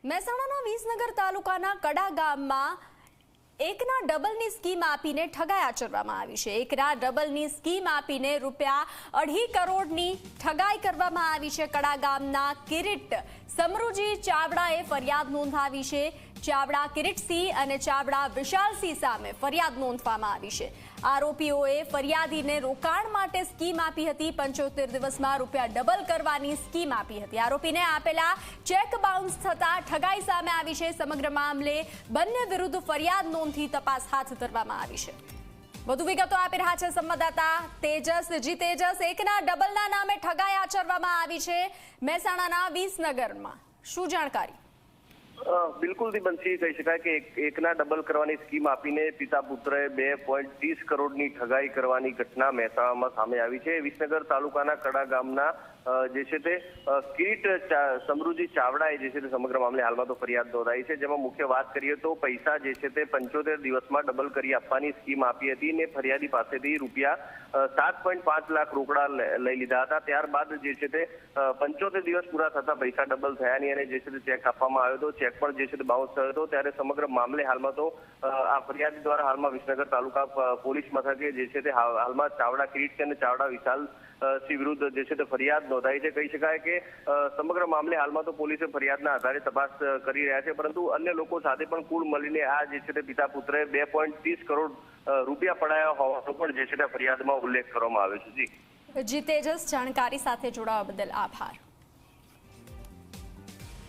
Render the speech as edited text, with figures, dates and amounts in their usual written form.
મહેસાણાના વિસનગર તાલુકાના કડા ગામમાં એકના ડબલની સ્કીમ આપીને ઠગાઈ આચરવામાં આવી છે। એકના ડબલની સ્કીમ આપીને ₹2.5 કરોડની ઠગાઈ કરવામાં આવી છે। કડા ગામના કિરીટ સમરુજી ચાવડાએ ફરિયાદ નોંધાવી છે। ચાવડા કિરીટસિંહ અને ચાવડા વિશાલસિંહ સામે ફરિયાદ નોંધવામાં આવી છે। આરોપીઓએ ફરિયાદીને રોકાણ માટે સ્કીમ આપી હતી। 75 દિવસમાં રૂપિયા ડબલ કરવાની સ્કીમ આપી હતી। આરોપીને આપેલા ચેક બાઉન્સ થતા ઠગાઈ સામે આવી છે। સમગ્ર મામલે બંને વિરુદ્ધ ફરિયાદ નોંધી તપાસ હાથ ધરવામાં આવી છે। વધુ વિગતો આપી રહ્યા છે સંવાદદાતા તેજસ। તેજસ, એકના ડબલના નામે ઠગાઈ આચરવામાં આવી છે મહેસાણાના વિસનગરમાં, શું જાણકારી? બિલકુલ થી બંસી કહી શકાય કે એકના ડબલ કરવાની સ્કીમ આપીને પિતા પુત્રએ 2.30 કરોડની ઠગાઈ કરવાની ઘટના મહેસાણામાં સામે આવી છે। વિસનગર તાલુકાના કડા ગામના જે છે તે કિરીટ સમરુજી ચાવડાએ જે છે તે સમગ્ર મામલે હાલમાં તો ફરિયાદ નોંધાઈ છે। જેમાં મુખ્ય વાત કરીએ તો પૈસા જે છે તે 75 દિવસમાં ડબલ કરી આપવાની સ્કીમ આપી હતી ને ફરિયાદી પાસેથી રૂપિયા 7.5 લાખ રોકડા લઈ લીધા હતા। ત્યારબાદ જે છે તે 75 દિવસ પૂરા થતા પૈસા ડબલ થયા નહીં અને જે છે તે ચેક આપવામાં આવ્યો હતો। ચેક પણ જે છે તે બાઉન્સ થયો હતો। ત્યારે સમગ્ર મામલે હાલમાં તો આ ફરિયાદી દ્વારા હાલમાં વિસનગર તાલુકા પોલીસ મથકે જે છે તે હાલમાં ચાવડા કિરીટ અને ચાવડા વિશાલ સિંહ વિરુદ્ધ જે છે તે ફરિયાદ નોંધાઈ છે। કહી શકાય કે સમગ્ર મામલે હાલમાં તો પોલીસે ફરિયાદના આધારે તપાસ કરી રહ્યા છે, પરંતુ અન્ય લોકો સાથે પણ કુલ મળીને આ જે છે તે પિતા પુત્રએ 2.30 કરોડ રૂપિયા પડાયા હોવાનો પણ જે છે તે ફરિયાદમાં ઉલ્લેખ કરવામાં આવ્યો છે। જી તેજસ, જાણકારી સાથે જોડાવા બદલ આભાર।